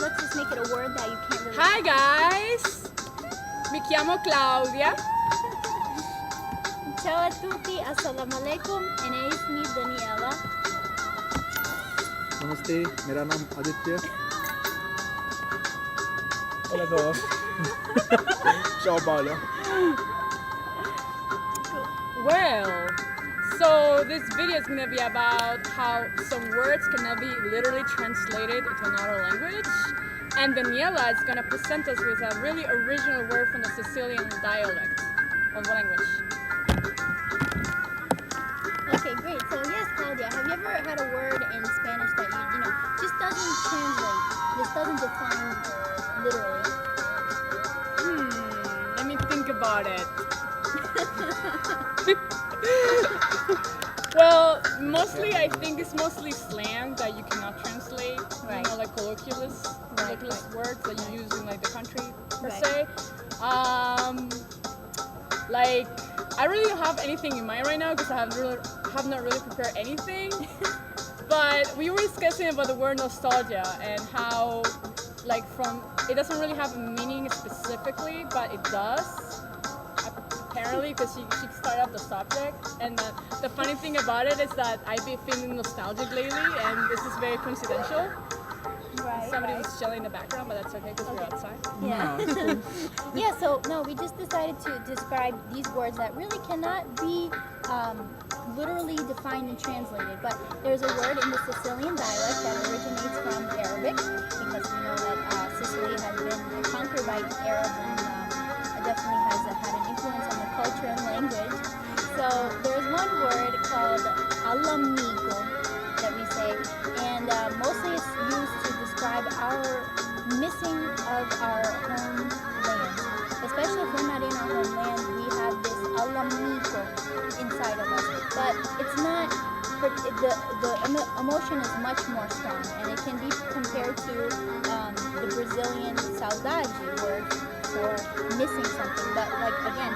let's just make it a word that you can't really... Hi guys! Mi chiamo Claudia. Ciao a tutti, assalamu alaikum, and it's me, Daniela. नमस्ते मेरा नाम Aditya Hola a todos. Ciao Paolo. Well, so this video is going to be about how some words cannot be literally translated into another language. And Daniela is going to present us with a really original word from the Sicilian dialect of the language. Okay, great. So yes, Claudia, have you ever had a word in Spanish that you know, just doesn't translate, just doesn't define literally? Let me think about it. Well, mostly I think it's mostly slang that you cannot translate. Right. You know, like colloquialist words that you use in like the country per Right. se. Like I really don't have anything in mind right now because I have not really prepared anything. But we were discussing about the word nostalgia and how like it doesn't really have a meaning specifically, but it does. Apparently, because she started up the subject, and the funny thing about it is that I've been feeling nostalgic lately, and this is very coincidental. Right. Somebody was yelling in the background, but that's okay because we're outside. Yeah. Yeah, so no, we just decided to describe these words that really cannot be literally defined and translated. But there's a word in the Sicilian dialect that originates from Arabic, because we know that Sicily has been conquered by Arabs and it definitely has had an influence on the culture and language. So there's one word called all'amico that we say, and mostly it's used to describe our missing of our home land. Especially if we're not in our homeland, we have this all'amico inside of us. But it's not, the emotion is much more strong, and it can be compared to the Brazilian saudade word for missing something. But like again,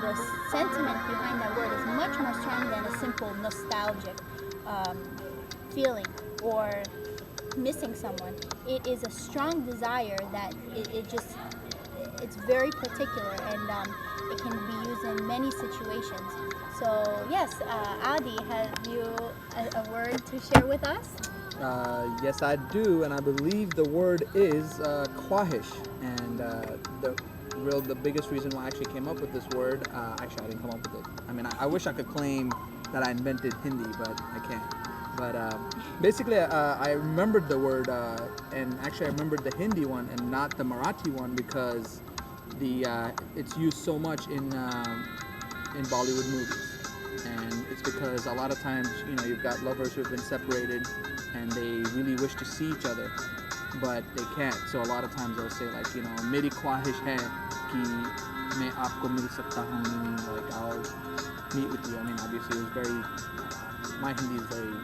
the sentiment behind that word is much more strong than a simple nostalgic feeling or missing someone. It is a strong desire that it's very particular, and it can be used in many situations. So yes, Adi, have you a word to share with us? Yes, I do, and I believe the word is kwahish. And the biggest reason why I actually came up with this word, actually I didn't come up with it. I mean, I wish I could claim that I invented Hindi, but I can't. But basically, I remembered the word, and actually I remembered the Hindi one and not the Marathi one because it's used so much in Bollywood movies. And it's because a lot of times, you know, you've got lovers who have been separated and they really wish to see each other, but they can't. So a lot of times they'll say like, you know, meri khwahish hai ki main aapko mil sakta hu, meaning like I'll meet with you. I mean, obviously it was very, my Hindi is very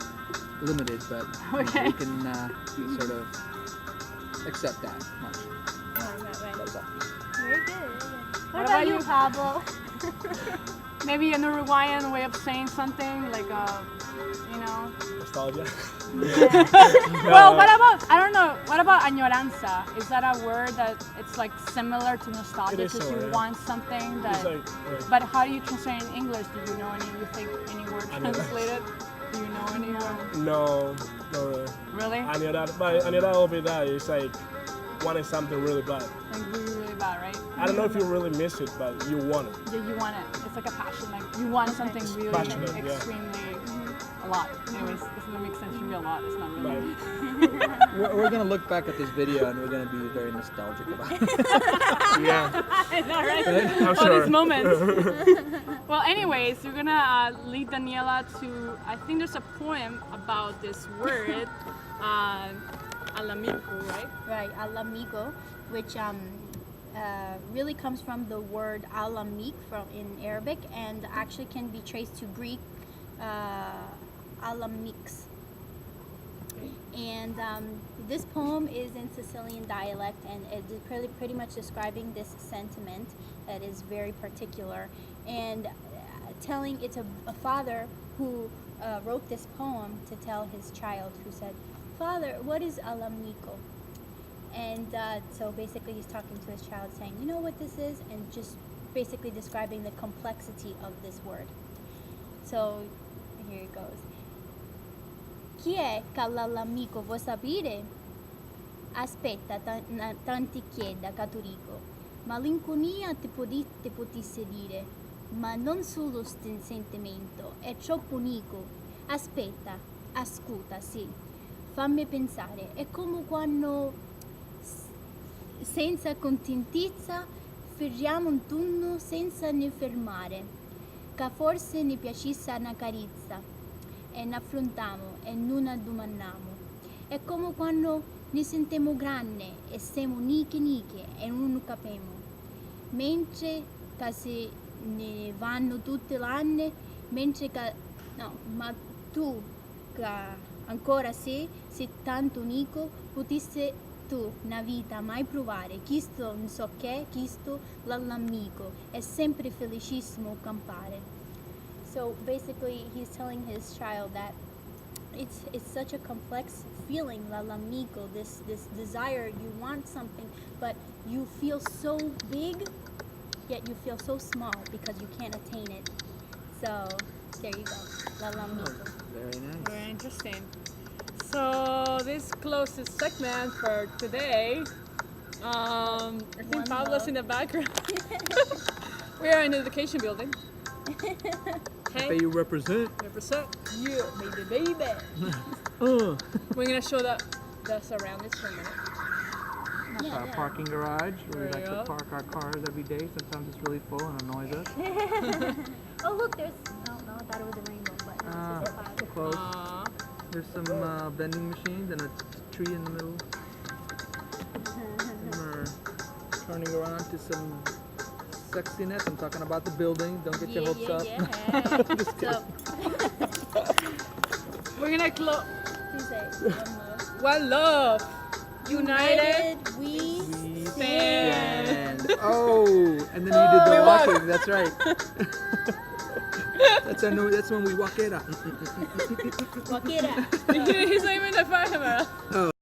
limited, but Okay. you can sort of accept that much. Right. That was all. Very good. What about about you, you? Pablo? Maybe an Uruguayan way of saying something like you know. Nostalgia. Well, what about añoranza? Is that a word that it's like similar to nostalgia It is because you similar. want something that? It's like, But how do you translate in English? Do you know any? You think any word Añoranza. translated? Do you know any word? no, really. Really? Añorar over that is like wanting something really bad. Like really bad, right? I don't know if you really miss it, but you want it. Yeah, you want it. It's like a passion. Like you want something really Passionate, yeah. extremely a lot. Anyways, this doesn't make sense. It should be a lot. It's not really. Like, We're gonna look back at this video and we're gonna be very nostalgic about it. yeah, I know, right? I'm All sure. these moments. Well, anyways, we're gonna lead Daniela to. I think there's a poem about this word, alamico, right? Right, all'amico, which really comes from the word alamik in Arabic, and actually can be traced to Greek alamix. And this poem is in Sicilian dialect, and it is pretty much describing this sentiment that is very particular, and telling it's a father who wrote this poem to tell his child, who said, "Father, what is alamico?" And so basically he's talking to his child saying, "You know what this is?" And just basically describing the complexity of this word. So here it goes. Chi è l'amico vuoi sapere? Aspetta, tanti chieda Caturico. Malinconia ti potesse dire, ma non solo sentimento, è troppo unico. Aspetta, ascolta, sì. Fammi pensare, è come quando senza contentezza fermiamo un turno senza ne fermare, che forse ne piacesse una carezza, e ne affrontiamo e non domandiamo. È come quando ne sentiamo grande e siamo niche e non capiamo, mentre che se ne vanno tutte le anni, mentre che no, ma tu che ancora sei tanto unico, potessi tu una vita mai provare, questo non so che, questo l'amico, è sempre felicissimo campare. So basically he's telling his child that it's such a complex feeling, l'amico, this desire, you want something, but you feel so big, yet you feel so small because you can't attain it. So there you go, l'amico. Very nice. Very interesting. So this closes segment for today. I think One Pablo's love. in the background. We are in the education building. Hey, Hey, you represent. represent. Yeah, baby. Uh. We're gonna show the surroundings for a minute. That's our Yeah. parking garage where we There like you to go. park our cars every day. Sometimes it's really full and annoys us. Oh look, there's, oh no, I thought it was a rainbow, but no, it's just a cloud. Close. Aw. There's some vending machines and a tree in the middle. And we're turning around to some sexiness. I'm talking about the building. Don't get your hopes up. Just So, We're gonna close. you say, One love. United. we We stand. stand. Oh, and then you did the walking. That's right. That's when we walk it up. Walk it out. He's not even the camera.